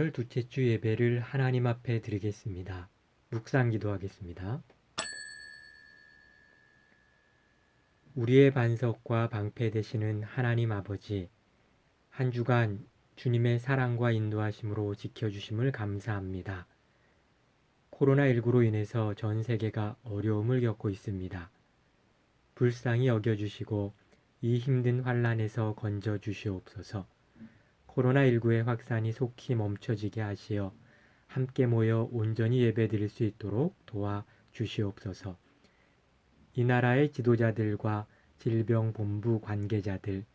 3월 둘째 주 예배를 하나님 앞에 드리겠습니다. 묵상 기도하겠습니다. 우리의 반석과 방패 되시는 하나님 아버지, 한 주간 주님의 사랑과 인도하심으로 지켜주심을 감사합니다. 코로나19로 인해서 전 세계가 어려움을 겪고 있습니다. 불쌍히 여겨주시고 이 힘든 환란에서 건져 주시옵소서. 코로나19의 확산이 속히 멈춰지게 하시어 함께 모여 온전히 예배드릴 수 있도록 도와 주시옵소서. 이 나라의 지도자들과 질병본부 관계자들,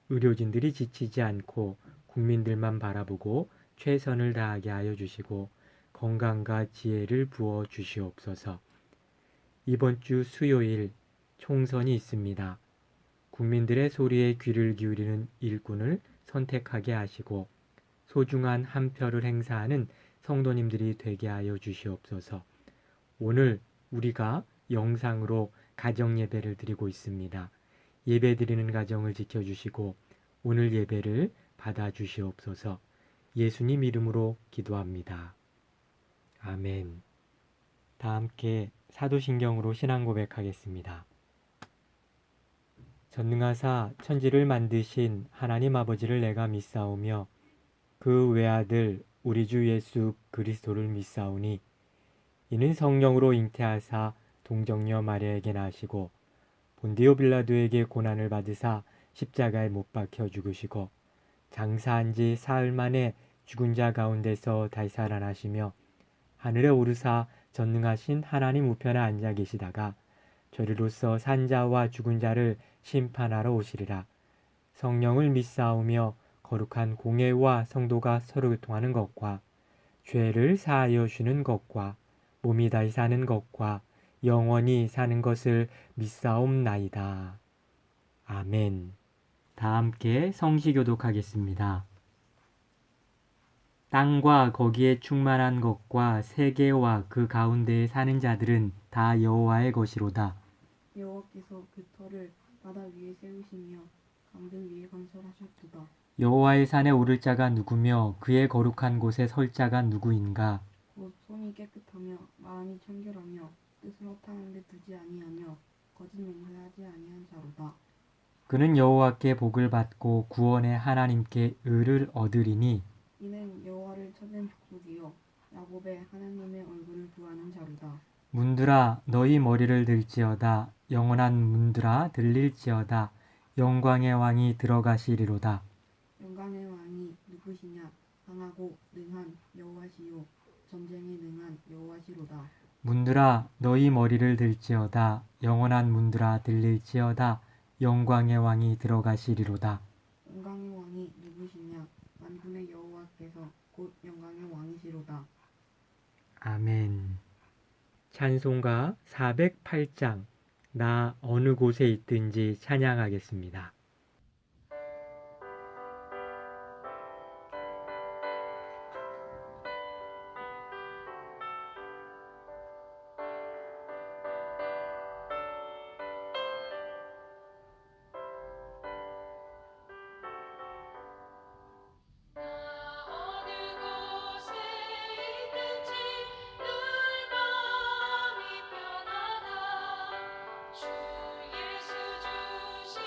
의료진들이 지치지 않고 국민들만 바라보고 최선을 다하게 하여 주시고 건강과 지혜를 부어 주시옵소서. 이번 주 수요일 총선이 있습니다. 국민들의 소리에 귀를 기울이는 일꾼을 선택하게 하시고 소중한 한 표를 행사하는 성도님들이 되게 하여 주시옵소서. 오늘 우리가 영상으로 가정 예배를 드리고 있습니다. 예배 드리는 가정을 지켜주시고 오늘 예배를 받아 주시옵소서. 예수님 이름으로 기도합니다. 아멘. 다 함께 사도신경으로 신앙 고백하겠습니다. 전능하사 천지를 만드신 하나님 아버지를 내가 믿사오며 그 외아들 우리 주 예수 그리스도를 믿사오니 이는 성령으로 잉태하사 동정녀 마리아에게 나시고 본디오 빌라도에게 고난을 받으사 십자가에 못 박혀 죽으시고 장사한 지 사흘 만에 죽은 자 가운데서 다시 살아나시며 하늘에 오르사 전능하신 하나님 우편에 앉아 계시다가 저리로서 산자와 죽은 자를 심판하러 오시리라. 성령을 믿사오며 거룩한 공예와 성도가 서로 교통하는 것과 죄를 사하여 주는 것과 몸이 다시 사는 것과 영원히 사는 것을 믿사옵나이다. 아멘. 다 함께 성시교독하겠습니다. 땅과 거기에 충만한 것과 세계와 그 가운데에 사는 자들은 다 여호와의 것이로다. 여호와께서 그 터를 바다 위에 세우시며 강들 위에 건설하셨도다. 여호와의 산에 오를 자가 누구며 그의 거룩한 곳에 설 자가 누구인가? 곧 손이 깨끗하며 마음이 청결하며 뜻을 허탄한 데 두지 아니하며 거짓 맹세하지 아니한 자로다. 그는 여호와께 복을 받고 구원의 하나님께 의를 얻으리니 이는 여호와를 찾은 족속이요 야곱의 하나님의 얼굴을 구하는 자로다. 문들아 너희 머리를 들지어다. 영원한 문들아 들릴지어다. 영광의 왕이 들어가시리로다. 영광의 왕이 누구시냐? 강하고 능한 여호와시요 전쟁에 능한 여호와시로다. 문들아 너희 머리를 들지어다. 영원한 문들아 들릴지어다. 영광의 왕이 들어가시리로다. 영광의 왕이 누구시냐? 만군의 여호와께서 곧 영광의 왕이시로다. 아멘. 찬송가 408장 나 어느 곳에 있든지 찬양하겠습니다. 주 예수 주신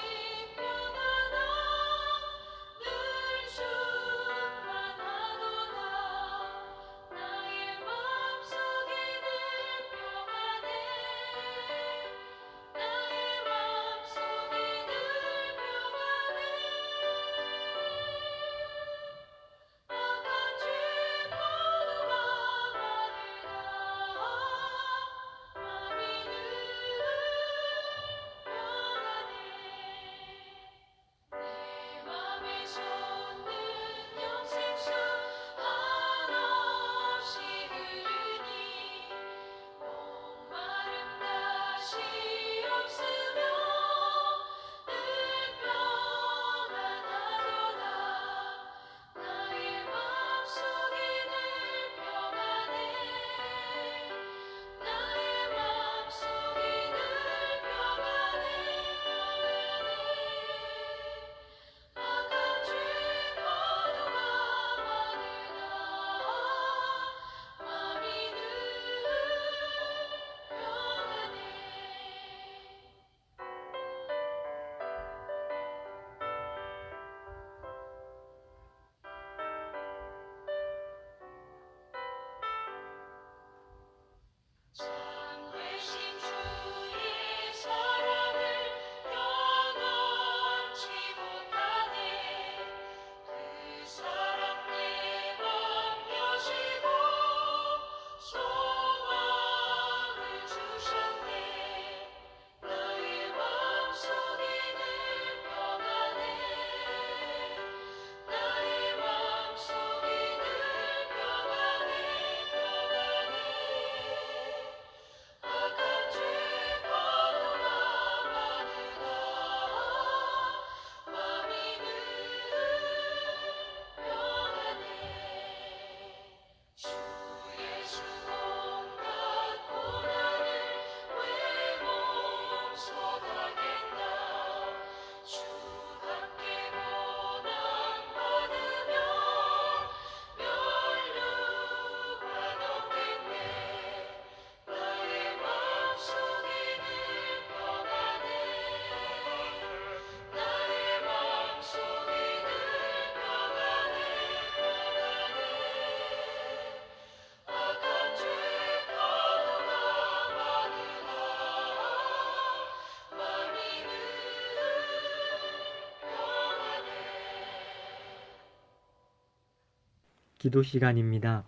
기도 시간입니다.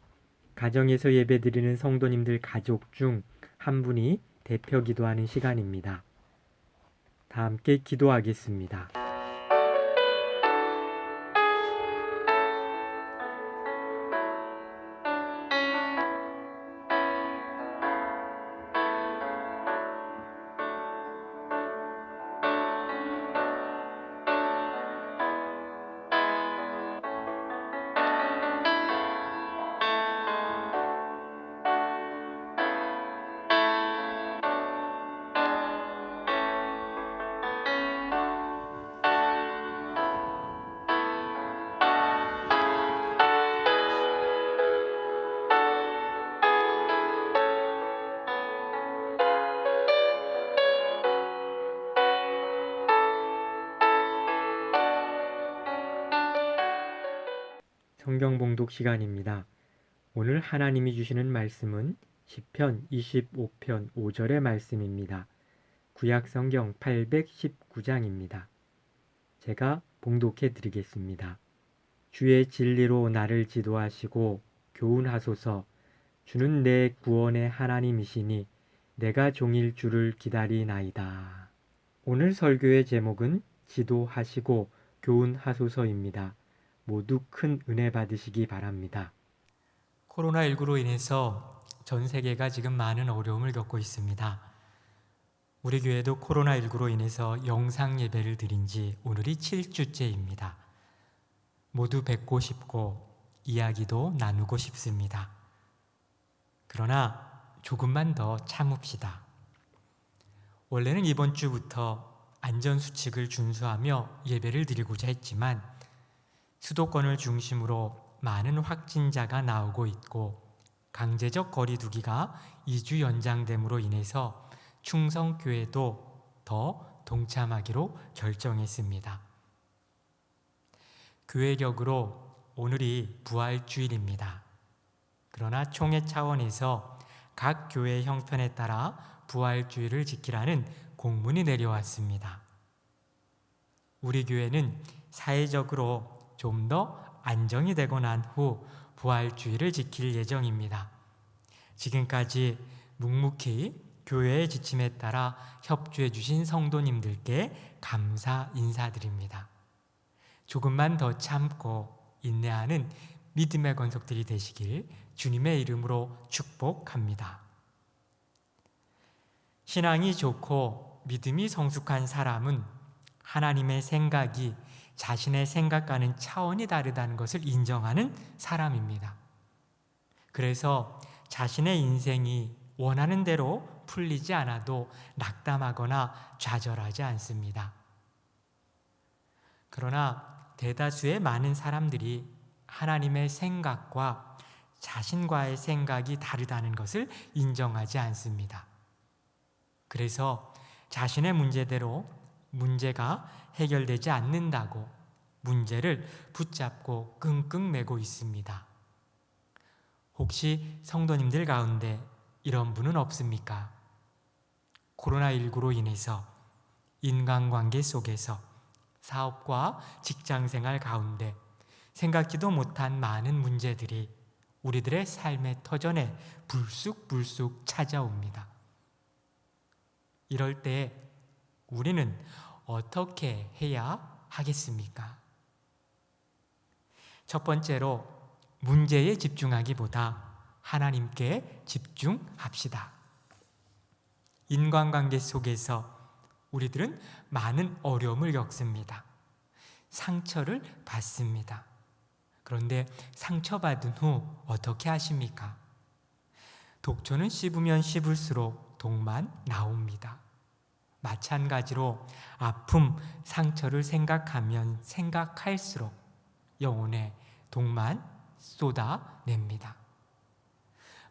가정에서 예배드리는 성도님들 가족 중 한 분이 대표 기도하는 시간입니다. 다 함께 기도하겠습니다. 성경 봉독 시간입니다. 오늘 하나님이 주시는 말씀은 시편 25편 5절의 말씀입니다. 구약 성경 819장입니다. 제가 봉독해 드리겠습니다. 주의 진리로 나를 지도하시고 교훈하소서. 주는 내 구원의 하나님이시니 내가 종일 주를 기다리나이다. 오늘 설교의 제목은 지도하시고 교훈하소서입니다. 모두 큰 은혜 받으시기 바랍니다. 코로나19로 인해서 전 세계가 지금 많은 어려움을 겪고 있습니다. 우리 교회도 코로나19로 인해서 영상 예배를 드린 지 오늘이 7주째입니다. 모두 뵙고 싶고 이야기도 나누고 싶습니다. 그러나 조금만 더 참읍시다. 원래는 이번 주부터 안전수칙을 준수하며 예배를 드리고자 했지만 수도권을 중심으로 많은 확진자가 나오고 있고 강제적 거리두기가 2주 연장됨으로 인해서 충성교회도 더 동참하기로 결정했습니다. 교회력으로 오늘이 부활주일입니다. 그러나 총회 차원에서 각 교회 형편에 따라 부활주일을 지키라는 공문이 내려왔습니다. 우리 교회는 사회적으로 좀 더 안정이 되고 난 후 부활주일을 지킬 예정입니다. 지금까지 묵묵히 교회의 지침에 따라 협조해 주신 성도님들께 감사 인사드립니다. 조금만 더 참고 인내하는 믿음의 권속들이 되시길 주님의 이름으로 축복합니다. 신앙이 좋고 믿음이 성숙한 사람은 하나님의 생각이 자신의 생각과는 차원이 다르다는 것을 인정하는 사람입니다. 그래서 자신의 인생이 원하는 대로 풀리지 않아도 낙담하거나 좌절하지 않습니다. 그러나 대다수의 많은 사람들이 하나님의 생각과 자신과의 생각이 다르다는 것을 인정하지 않습니다. 그래서 자신의 문제대로 문제가 해결되지 않는다고 문제를 붙잡고 끙끙 매고 있습니다. 혹시 성도님들 가운데 이런 분은 없습니까? 코로나19로 인해서 인간관계 속에서 사업과 직장생활 가운데 생각지도 못한 많은 문제들이 우리들의 삶의 터전에 불쑥불쑥 찾아옵니다. 이럴 때 우리는 어떻게 해야 하겠습니까? 첫 번째로 문제에 집중하기보다 하나님께 집중합시다. 인간관계 속에서 우리들은 많은 어려움을 겪습니다. 상처를 받습니다. 그런데 상처받은 후 어떻게 하십니까? 독초는 씹으면 씹을수록 독만 나옵니다. 마찬가지로 아픔, 상처를 생각하면 생각할수록 영혼의 독만 쏟아냅니다.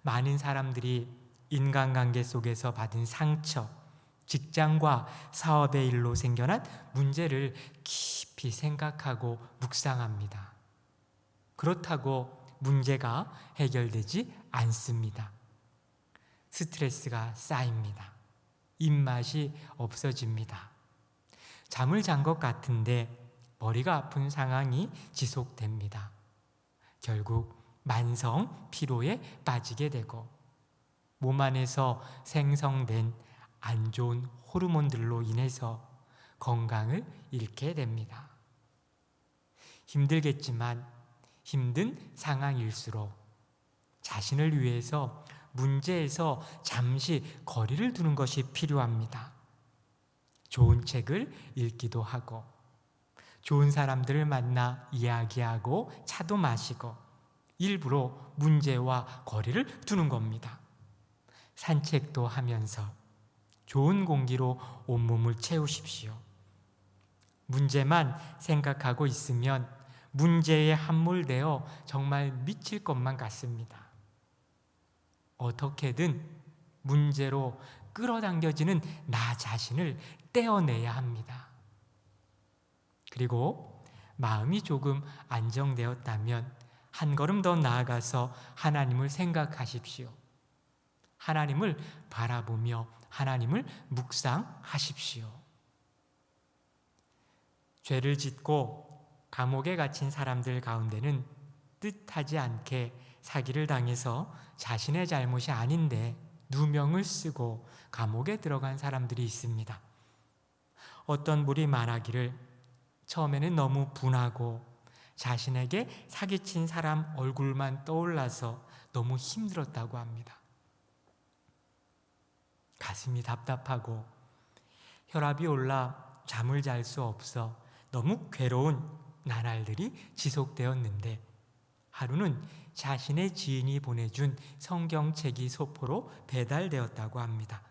많은 사람들이 인간관계 속에서 받은 상처, 직장과 사업의 일로 생겨난 문제를 깊이 생각하고 묵상합니다. 그렇다고 문제가 해결되지 않습니다. 스트레스가 쌓입니다. 입맛이 없어집니다. 잠을 잔 것 같은데 머리가 아픈 상황이 지속됩니다. 결국 만성 피로에 빠지게 되고 몸 안에서 생성된 안 좋은 호르몬들로 인해서 건강을 잃게 됩니다. 힘들겠지만 힘든 상황일수록 자신을 위해서 문제에서 잠시 거리를 두는 것이 필요합니다. 좋은 책을 읽기도 하고 좋은 사람들을 만나 이야기하고 차도 마시고 일부러 문제와 거리를 두는 겁니다. 산책도 하면서 좋은 공기로 온몸을 채우십시오. 문제만 생각하고 있으면 문제에 함몰되어 정말 미칠 것만 같습니다. 어떻게든 문제로 끌어당겨지는 나 자신을 떼어내야 합니다. 그리고 마음이 조금 안정되었다면 한 걸음 더 나아가서 하나님을 생각하십시오. 하나님을 바라보며 하나님을 묵상하십시오. 죄를 짓고 감옥에 갇힌 사람들 가운데는 뜻하지 않게 사기를 당해서 자신의 잘못이 아닌데 누명을 쓰고 감옥에 들어간 사람들이 있습니다. 어떤 분이 말하기를 처음에는 너무 분하고 자신에게 사기친 사람 얼굴만 떠올라서 너무 힘들었다고 합니다. 가슴이 답답하고 혈압이 올라 잠을 잘 수 없어 너무 괴로운 나날들이 지속되었는데 하루는 자신의 지인이 보내준 성경책이 소포로 배달되었다고 합니다.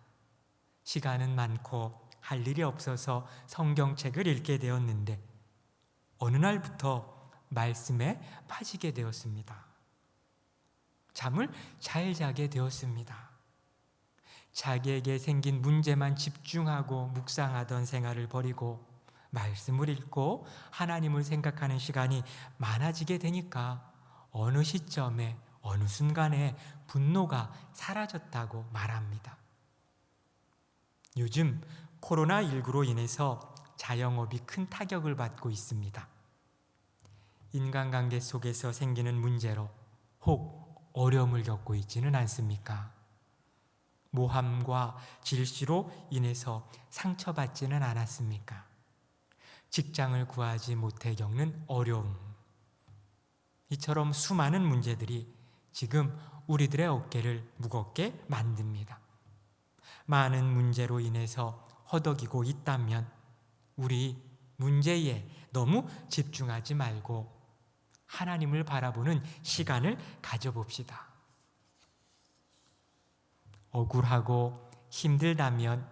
시간은 많고 할 일이 없어서 성경책을 읽게 되었는데 어느 날부터 말씀에 빠지게 되었습니다. 잠을 잘 자게 되었습니다. 자기에게 생긴 문제만 집중하고 묵상하던 생활을 버리고 말씀을 읽고 하나님을 생각하는 시간이 많아지게 되니까 어느 시점에 어느 순간에 분노가 사라졌다고 말합니다. 요즘 코로나19로 인해서 자영업이 큰 타격을 받고 있습니다. 인간관계 속에서 생기는 문제로 혹 어려움을 겪고 있지는 않습니까? 모함과 질시로 인해서 상처받지는 않았습니까? 직장을 구하지 못해 겪는 어려움, 이처럼 수많은 문제들이 지금 우리들의 어깨를 무겁게 만듭니다. 많은 문제로 인해서 허덕이고 있다면 우리 문제에 너무 집중하지 말고 하나님을 바라보는 시간을 가져봅시다. 억울하고 힘들다면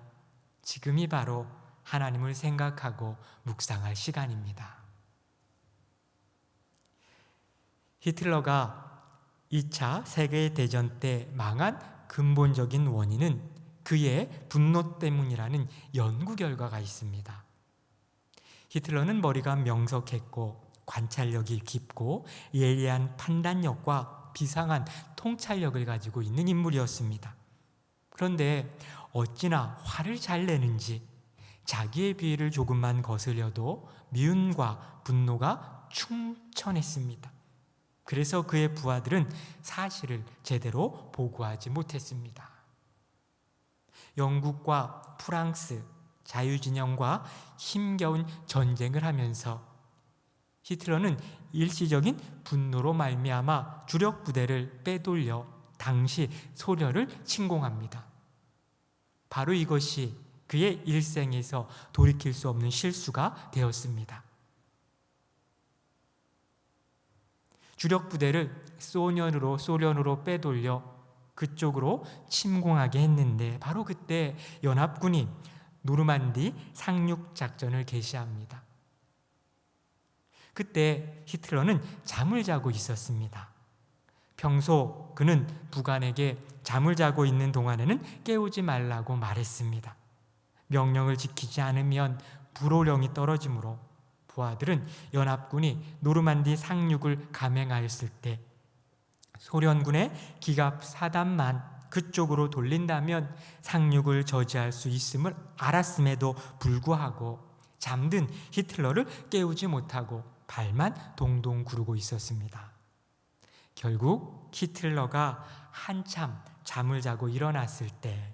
지금이 바로 하나님을 생각하고 묵상할 시간입니다. 히틀러가 2차 세계대전 때 망한 근본적인 원인은 그의 분노 때문이라는 연구 결과가 있습니다. 히틀러는 머리가 명석했고 관찰력이 깊고 예리한 판단력과 비상한 통찰력을 가지고 있는 인물이었습니다. 그런데 어찌나 화를 잘 내는지 자기의 비위를 조금만 거슬려도 미움과 분노가 충천했습니다. 그래서 그의 부하들은 사실을 제대로 보고하지 못했습니다. 영국과 프랑스, 자유진영과 힘겨운 전쟁을 하면서 히틀러는 일시적인 분노로 말미암아 주력 부대를 빼돌려 당시 소련을 침공합니다. 바로 이것이 그의 일생에서 돌이킬 수 없는 실수가 되었습니다. 주력 부대를 소련으로 빼돌려 그쪽으로 침공하게 했는데 바로 그때 연합군이 노르만디 상륙 작전을 개시합니다. 그때 히틀러는 잠을 자고 있었습니다. 평소 그는 부관에게 잠을 자고 있는 동안에는 깨우지 말라고 말했습니다. 명령을 지키지 않으면 불호령이 떨어지므로 부하들은 연합군이 노르만디 상륙을 감행하였을 때 소련군의 기갑 사단만 그쪽으로 돌린다면 상륙을 저지할 수 있음을 알았음에도 불구하고 잠든 히틀러를 깨우지 못하고 발만 동동 구르고 있었습니다. 결국 히틀러가 한참 잠을 자고 일어났을 때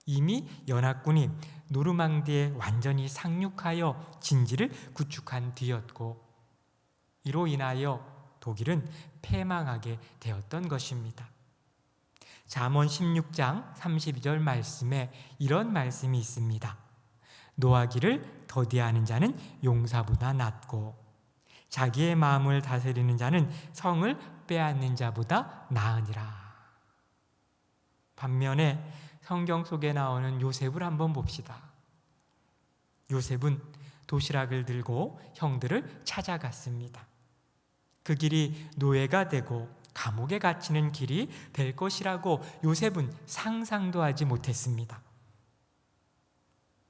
이미 연합군이 노르망디에 완전히 상륙하여 진지를 구축한 뒤였고, 이로 인하여 독일은 패망하게 되었던 것입니다. 잠언 16장 32절 말씀에 이런 말씀이 있습니다. 노하기를 더디하는 자는 용사보다 낫고 자기의 마음을 다스리는 자는 성을 빼앗는 자보다 나으니라. 반면에 성경 속에 나오는 요셉을 한번 봅시다. 요셉은 도시락을 들고 형들을 찾아갔습니다. 그 길이 노예가 되고 감옥에 갇히는 길이 될 것이라고 요셉은 상상도 하지 못했습니다.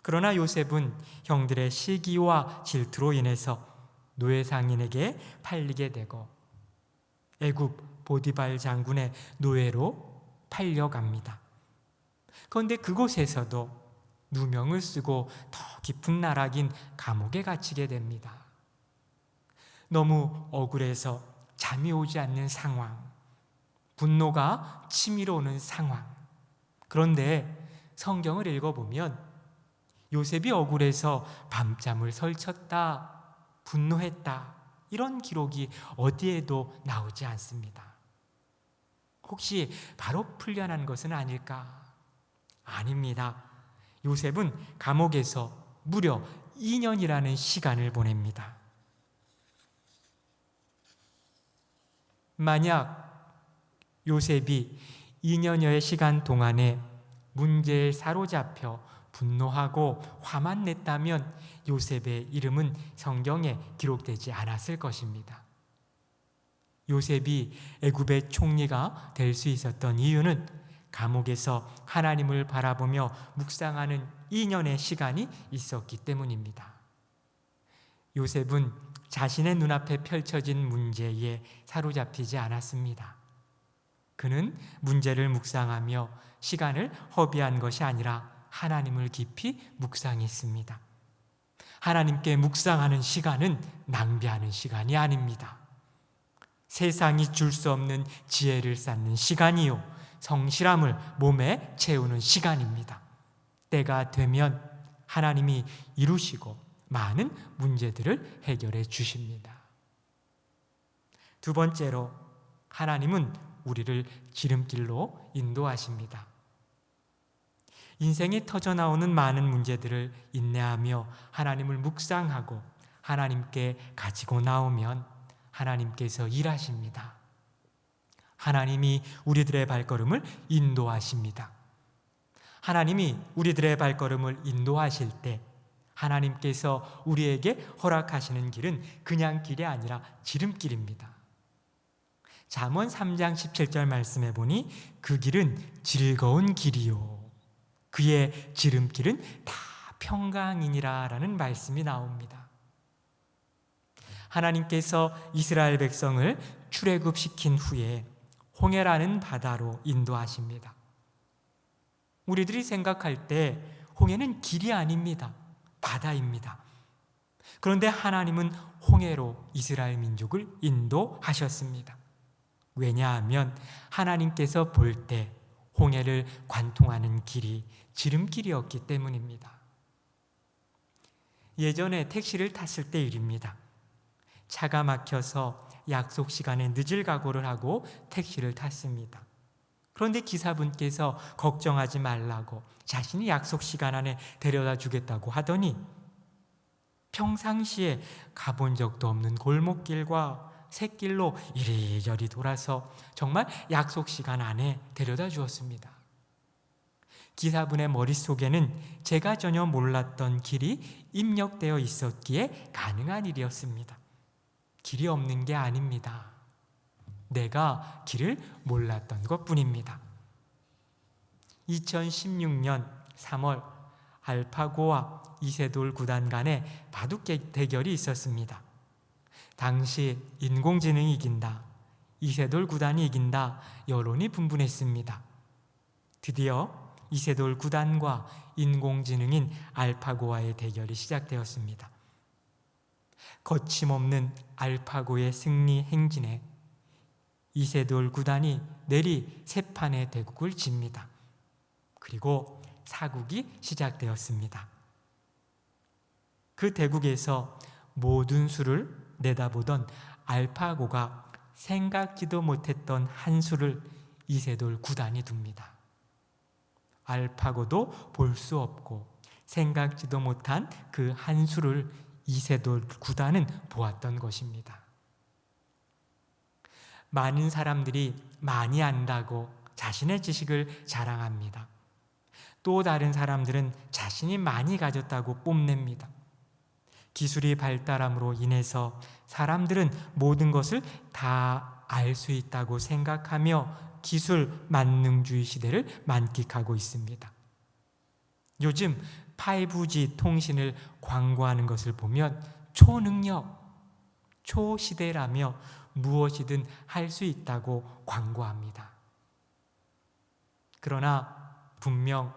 그러나 요셉은 형들의 시기와 질투로 인해서 노예 상인에게 팔리게 되고 애굽 보디발 장군의 노예로 팔려갑니다. 그런데 그곳에서도 누명을 쓰고 더 깊은 나락인 감옥에 갇히게 됩니다. 너무 억울해서 잠이 오지 않는 상황, 분노가 치밀어 오는 상황. 그런데 성경을 읽어보면 요셉이 억울해서 밤잠을 설쳤다, 분노했다, 이런 기록이 어디에도 나오지 않습니다. 혹시 바로 풀려난 것은 아닐까? 아닙니다. 요셉은 감옥에서 무려 2년이라는 시간을 보냅니다. 만약 요셉이 2년여의 시간 동안에 문제에 사로잡혀 분노하고 화만 냈다면 요셉의 이름은 성경에 기록되지 않았을 것입니다. 요셉이 애굽의 총리가 될 수 있었던 이유는 감옥에서 하나님을 바라보며 묵상하는 2년의 시간이 있었기 때문입니다. 요셉은 자신의 눈앞에 펼쳐진 문제에 사로잡히지 않았습니다. 그는 문제를 묵상하며 시간을 허비한 것이 아니라 하나님을 깊이 묵상했습니다. 하나님께 묵상하는 시간은 낭비하는 시간이 아닙니다. 세상이 줄 수 없는 지혜를 쌓는 시간이요, 성실함을 몸에 채우는 시간입니다. 때가 되면 하나님이 이루시고 많은 문제들을 해결해 주십니다. 두 번째로, 하나님은 우리를 지름길로 인도하십니다. 인생에 터져나오는 많은 문제들을 인내하며 하나님을 묵상하고 하나님께 가지고 나오면 하나님께서 일하십니다. 하나님이 우리들의 발걸음을 인도하십니다. 하나님이 우리들의 발걸음을 인도하실 때 하나님께서 우리에게 허락하시는 길은 그냥 길이 아니라 지름길입니다. 잠언 3장 17절 말씀해 보니 그 길은 즐거운 길이요 그의 지름길은 다 평강이니라 라는 말씀이 나옵니다. 하나님께서 이스라엘 백성을 출애굽시킨 후에 홍해라는 바다로 인도하십니다. 우리들이 생각할 때 홍해는 길이 아닙니다. 바다입니다. 그런데 하나님은 홍해로 이스라엘 민족을 인도하셨습니다. 왜냐하면 하나님께서 볼 때 홍해를 관통하는 길이 지름길이었기 때문입니다. 예전에 택시를 탔을 때 일입니다. 차가 막혀서 약속 시간에 늦을 각오를 하고 택시를 탔습니다. 그런데 기사분께서 걱정하지 말라고 자신이 약속 시간 안에 데려다 주겠다고 하더니 평상시에 가본 적도 없는 골목길과 샛길로 이리저리 돌아서 정말 약속 시간 안에 데려다 주었습니다. 기사분의 머릿속에는 제가 전혀 몰랐던 길이 입력되어 있었기에 가능한 일이었습니다. 길이 없는 게 아닙니다. 내가 길을 몰랐던 것뿐입니다. 2016년 3월 알파고와 이세돌 구단 간의 바둑 대결이 있었습니다. 당시 인공지능이 이긴다, 이세돌 구단이 이긴다 여론이 분분했습니다. 드디어 이세돌 구단과 인공지능인 알파고와의 대결이 시작되었습니다. 거침없는 알파고의 승리 행진에 이세돌 구단이 내리 세 판의 대국을 집니다. 그리고 사국이 시작되었습니다. 그 대국에서 모든 수를 내다보던 알파고가 생각지도 못했던 한 수를 이세돌 구단이 둡니다. 알파고도 볼 수 없고 생각지도 못한 그 한 수를 이세돌 구단은 보았던 것입니다. 많은 사람들이 많이 안다고 자신의 지식을 자랑합니다. 또 다른 사람들은 자신이 많이 가졌다고 뽐냅니다. 기술이 발달함으로 인해서 사람들은 모든 것을 다 알 수 있다고 생각하며 기술 만능주의 시대를 만끽하고 있습니다. 요즘 5G 통신을 광고하는 것을 보면 초능력, 초시대라며 무엇이든 할 수 있다고 광고합니다. 그러나 분명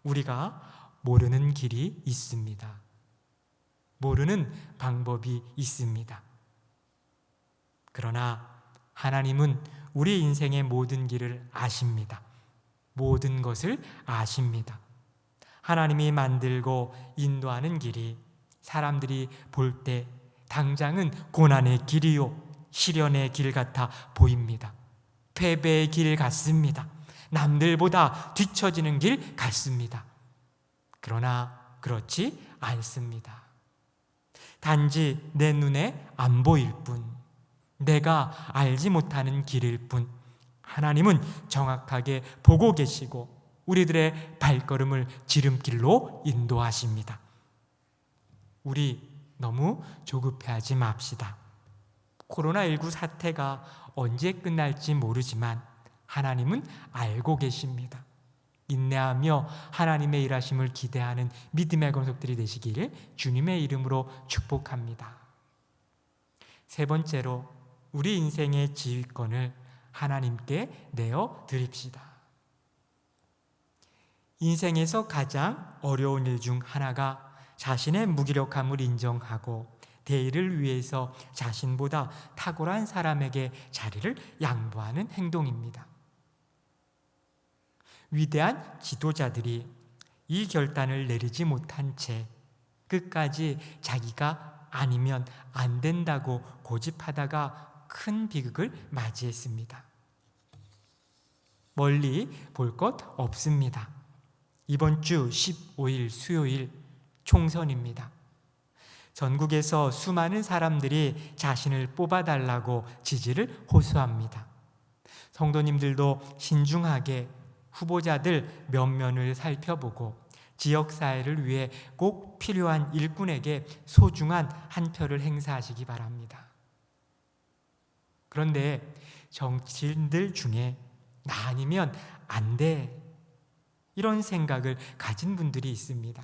우리가 모르는 길이 있습니다. 모르는 방법이 있습니다. 그러나 하나님은 우리 인생의 모든 길을 아십니다. 모든 것을 아십니다. 하나님이 만들고 인도하는 길이 사람들이 볼 때 당장은 고난의 길이요, 시련의 길 같아 보입니다. 패배의 길 같습니다. 남들보다 뒤처지는 길 같습니다. 그러나 그렇지 않습니다. 단지 내 눈에 안 보일 뿐, 내가 알지 못하는 길일 뿐, 하나님은 정확하게 보고 계시고 우리들의 발걸음을 지름길로 인도하십니다. 우리 너무 조급해하지 맙시다. 코로나19 사태가 언제 끝날지 모르지만 하나님은 알고 계십니다. 인내하며 하나님의 일하심을 기대하는 믿음의 권속들이 되시기를 주님의 이름으로 축복합니다. 세 번째로 우리 인생의 지휘권을 하나님께 내어 드립시다. 인생에서 가장 어려운 일 중 하나가 자신의 무기력함을 인정하고 대의를 위해서 자신보다 탁월한 사람에게 자리를 양보하는 행동입니다. 위대한 지도자들이 이 결단을 내리지 못한 채 끝까지 자기가 아니면 안 된다고 고집하다가 큰 비극을 맞이했습니다. 멀리 볼 것 없습니다. 이번 주 15일 수요일 총선입니다. 전국에서 수많은 사람들이 자신을 뽑아달라고 지지를 호소합니다. 성도님들도 신중하게 후보자들 면면을 살펴보고 지역사회를 위해 꼭 필요한 일꾼에게 소중한 한 표를 행사하시기 바랍니다. 그런데 정치인들 중에 나 아니면 안 돼, 이런 생각을 가진 분들이 있습니다.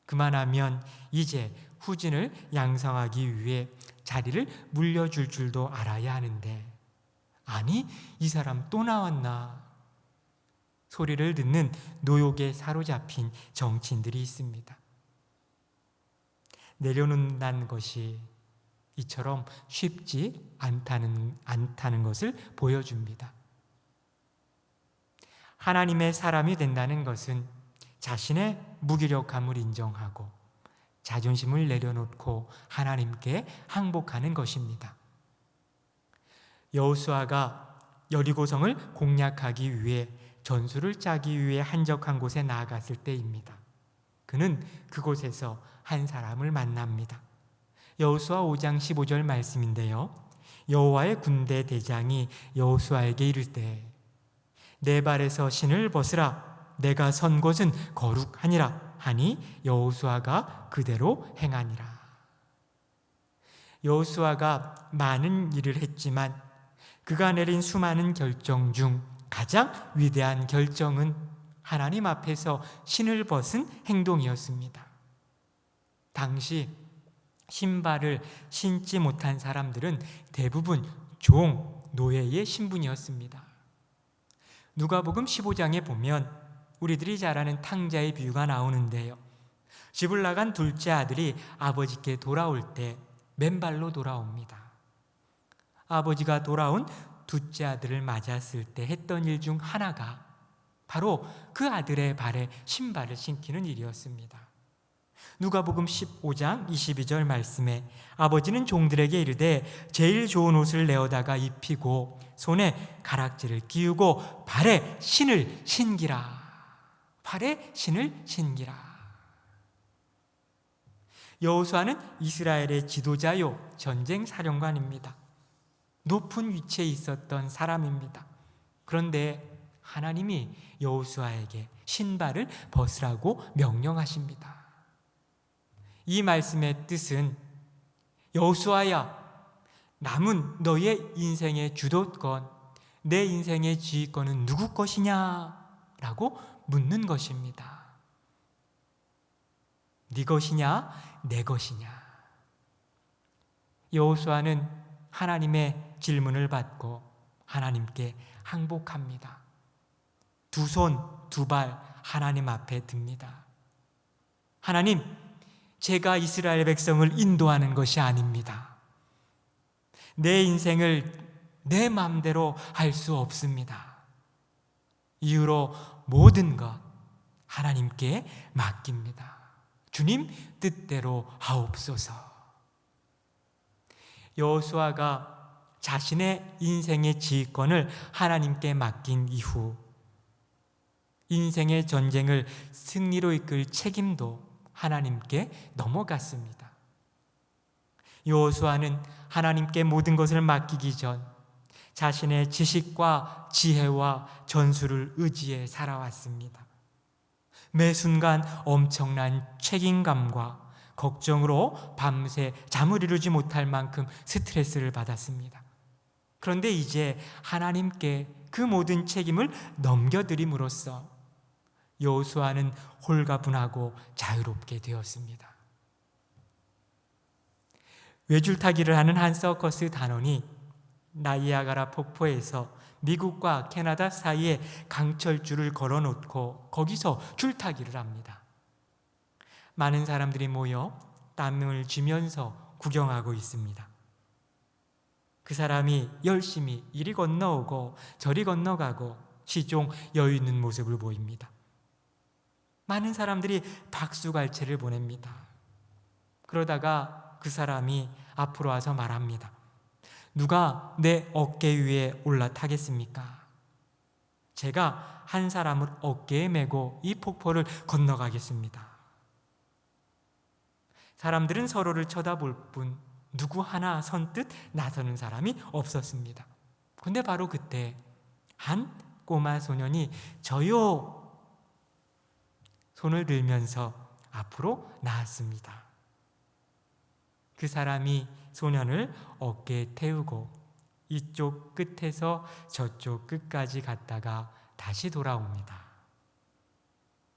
그만하면 이제 후진을 양성하기 위해 자리를 물려줄 줄도 알아야 하는데, 아니 이 사람 또 나왔나 소리를 듣는 노욕에 사로잡힌 정치인들이 있습니다. 내려놓는다는 것이 이처럼 쉽지 않다는 것을 보여줍니다. 하나님의 사람이 된다는 것은 자신의 무기력함을 인정하고 자존심을 내려놓고 하나님께 항복하는 것입니다. 여호수아가 여리고성을 공략하기 위해 전술을 짜기 위해 한적한 곳에 나아갔을 때입니다. 그는 그곳에서 한 사람을 만납니다. 여호수아 5장 15절 말씀인데요. 여호와의 군대 대장이 여호수아에게 이르되 내 발에서 신을 벗으라, 내가 선 곳은 거룩하니라 하니 여호수아가 그대로 행하니라. 여호수아가 많은 일을 했지만 그가 내린 수많은 결정 중 가장 위대한 결정은 하나님 앞에서 신을 벗은 행동이었습니다. 당시 신발을 신지 못한 사람들은 대부분 종, 노예의 신분이었습니다. 누가복음 15장에 보면 우리들이 잘 아는 탕자의 비유가 나오는데요. 집을 나간 둘째 아들이 아버지께 돌아올 때 맨발로 돌아옵니다. 아버지가 돌아온 둘째 아들을 맞았을 때 했던 일 중 하나가 바로 그 아들의 발에 신발을 신기는 일이었습니다. 누가복음 15장 22절 말씀에 아버지는 종들에게 이르되 제일 좋은 옷을 내어다가 입히고 손에 가락지를 끼우고 발에 신을 신기라. 발에 신을 신기라. 여호수아는 이스라엘의 지도자요 전쟁 사령관입니다. 높은 위치에 있었던 사람입니다. 그런데 하나님이 여호수아에게 신발을 벗으라고 명령하십니다. 이 말씀의 뜻은 여호수아야, 남은 너의 인생의 주도권, 내 인생의 지휘권은 누구 것이냐? 라고 묻는 것입니다. 네 것이냐? 내 것이냐? 여호수아는 하나님의 질문을 받고 하나님께 항복합니다. 두 손, 두 발 하나님 앞에 듭니다. 하나님, 제가 이스라엘 백성을 인도하는 것이 아닙니다. 내 인생을 내 마음대로 할 수 없습니다. 이후로 모든 것 하나님께 맡깁니다. 주님 뜻대로 하옵소서. 여호수아가 자신의 인생의 지휘권을 하나님께 맡긴 이후 인생의 전쟁을 승리로 이끌 책임도 하나님께 넘어갔습니다. 여호수아는 하나님께 모든 것을 맡기기 전 자신의 지식과 지혜와 전술을 의지해 살아왔습니다. 매 순간 엄청난 책임감과 걱정으로 밤새 잠을 이루지 못할 만큼 스트레스를 받았습니다. 그런데 이제 하나님께 그 모든 책임을 넘겨드림으로써 여호수아는 홀가분하고 자유롭게 되었습니다. 외줄타기를 하는 한 서커스 단원이 나이아가라 폭포에서 미국과 캐나다 사이에 강철줄을 걸어놓고 거기서 줄타기를 합니다. 많은 사람들이 모여 땀을 쥐면서 구경하고 있습니다. 그 사람이 열심히 이리 건너오고 저리 건너가고 시종 여유 있는 모습을 보입니다. 많은 사람들이 박수갈채를 보냅니다. 그러다가 그 사람이 앞으로 와서 말합니다. 누가 내 어깨 위에 올라타겠습니까? 제가 한 사람을 어깨에 메고 이 폭포를 건너가겠습니다. 사람들은 서로를 쳐다볼 뿐 누구 하나 선뜻 나서는 사람이 없었습니다. 근데 바로 그때 한 꼬마 소년이 저요! 손을 들면서 앞으로 나왔습니다. 그 사람이 소년을 어깨에 태우고 이쪽 끝에서 저쪽 끝까지 갔다가 다시 돌아옵니다.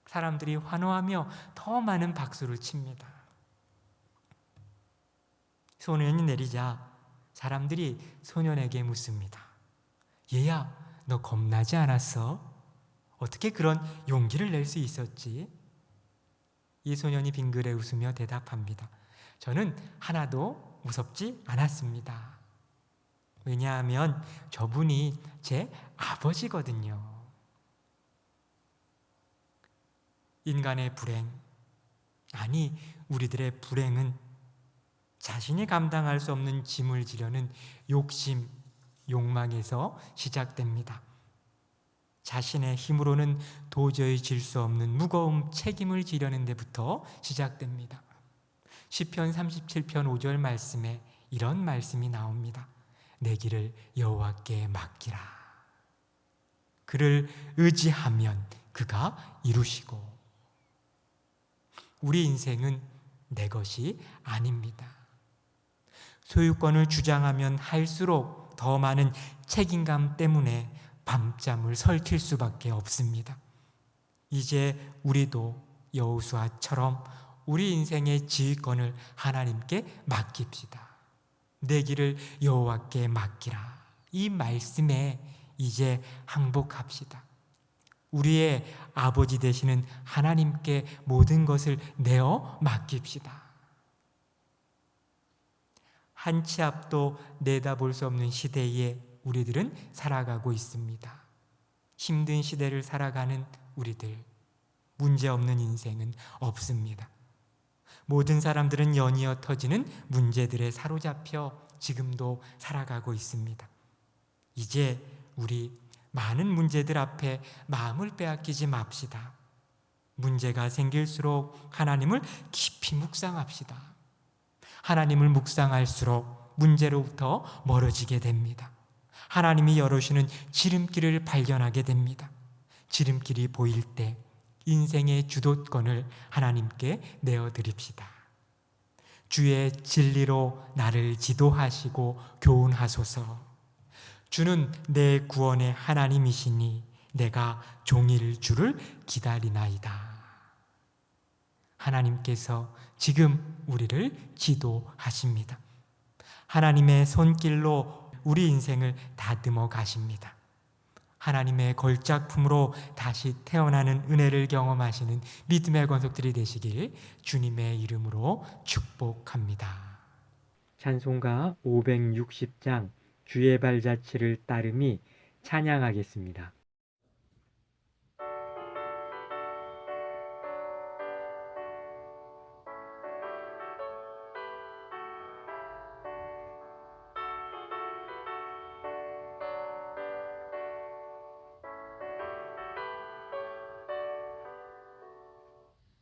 사람들이 환호하며 더 많은 박수를 칩니다. 소년이 내리자 사람들이 소년에게 묻습니다. 얘야, 너 겁나지 않았어? 어떻게 그런 용기를 낼 수 있었지? 이 소년이 빙그레 웃으며 대답합니다. 저는 하나도 무섭지 않았습니다. 왜냐하면 저분이 제 아버지거든요. 인간의 불행, 아니 우리들의 불행은 자신이 감당할 수 없는 짐을 지려는 욕심, 욕망에서 시작됩니다. 자신의 힘으로는 도저히 질 수 없는 무거운 책임을 지려는 데부터 시작됩니다. 시편 37편 5절 말씀에 이런 말씀이 나옵니다. 내 길을 여호와께 맡기라. 그를 의지하면 그가 이루시고. 우리 인생은 내 것이 아닙니다. 소유권을 주장하면 할수록 더 많은 책임감 때문에 밤잠을 설킬 수밖에 없습니다. 이제 우리도 여호수아처럼 우리 인생의 지휘권을 하나님께 맡깁시다. 내 길을 여호와께 맡기라. 이 말씀에 이제 항복합시다. 우리의 아버지 되시는 하나님께 모든 것을 내어 맡깁시다. 한 치 앞도 내다볼 수 없는 시대에 우리들은 살아가고 있습니다. 힘든 시대를 살아가는 우리들, 문제없는 인생은 없습니다. 모든 사람들은 연이어 터지는 문제들에 사로잡혀 지금도 살아가고 있습니다. 이제 우리 많은 문제들 앞에 마음을 빼앗기지 맙시다. 문제가 생길수록 하나님을 깊이 묵상합시다. 하나님을 묵상할수록 문제로부터 멀어지게 됩니다. 하나님이 열어주시는 지름길을 발견하게 됩니다. 지름길이 보일 때 인생의 주도권을 하나님께 내어드립시다. 주의 진리로 나를 지도하시고 교훈하소서. 주는 내 구원의 하나님이시니 내가 종일 주를 기다리나이다. 하나님께서 지금 우리를 지도하십니다. 하나님의 손길로 우리 인생을 다듬어 가십니다. 하나님의 걸작품으로 다시 태어나는 은혜를 경험하시는 믿음의 권속들이 되시길 주님의 이름으로 축복합니다. 찬송가 560장 주의 발자취를 따름이 찬양하겠습니다.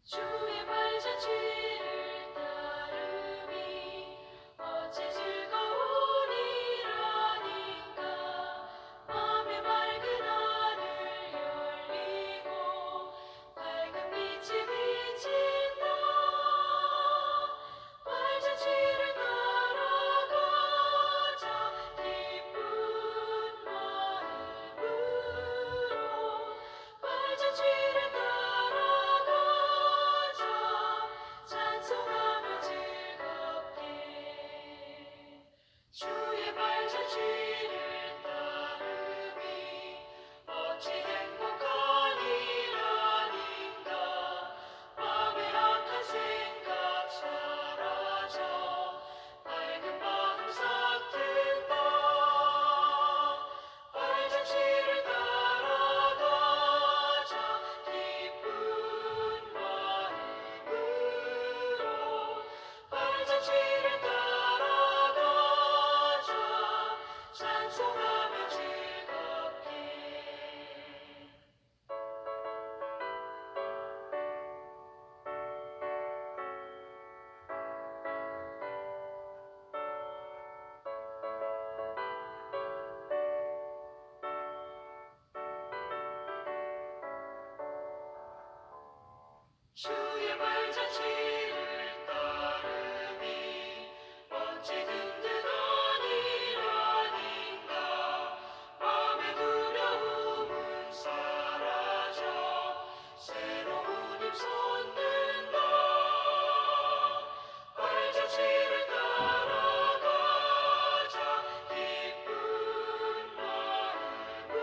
주의 발자취를 따름이 어찌 즐거우리라니까. 맘의 맑은 하늘 열리고 밝은 빛이 비친다. 발자취를 따라가자 기쁜 마음으로. 발자취를 따라가자 찬송하며 즐겁게. 주의 발자취를 따름이 어찌 행복하니라닌가. 맘의 악한 생각 사라져 밝은 마음 싹튼다. 발자취를 따라가자 기쁜 마음으로. 발자취를 따라가자 찬송하며 즐겁게. 주의 발자취를 따름이 어찌 든든하니라닌가. 맘의 두려움은 사라져 새로운 힘 솟는다. 발자취를 따라가자 기쁜 마음으로.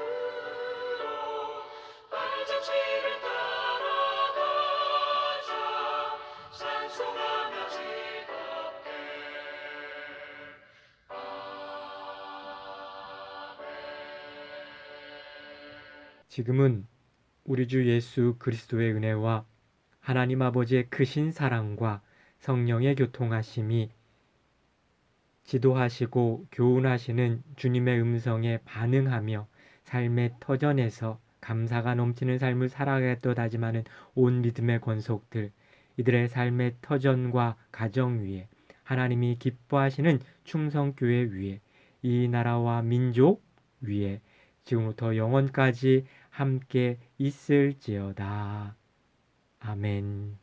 발자취를 따라가자 찬송하며 즐겁게. 지금은 우리 주 예수 그리스도의 은혜와 하나님 아버지의 크신 사랑과 성령의 교통하심이 지도하시고 교훈하시는 주님의 음성에 반응하며 삶의 터전에서 감사가 넘치는 삶을 살아가겠도다지마는 온 믿음의 권속들, 이들의 삶의 터전과 가정 위에 하나님이 기뻐하시는 충성교회 위에 이 나라와 민족 위에 지금부터 영원까지 함께 있을지어다. 아멘.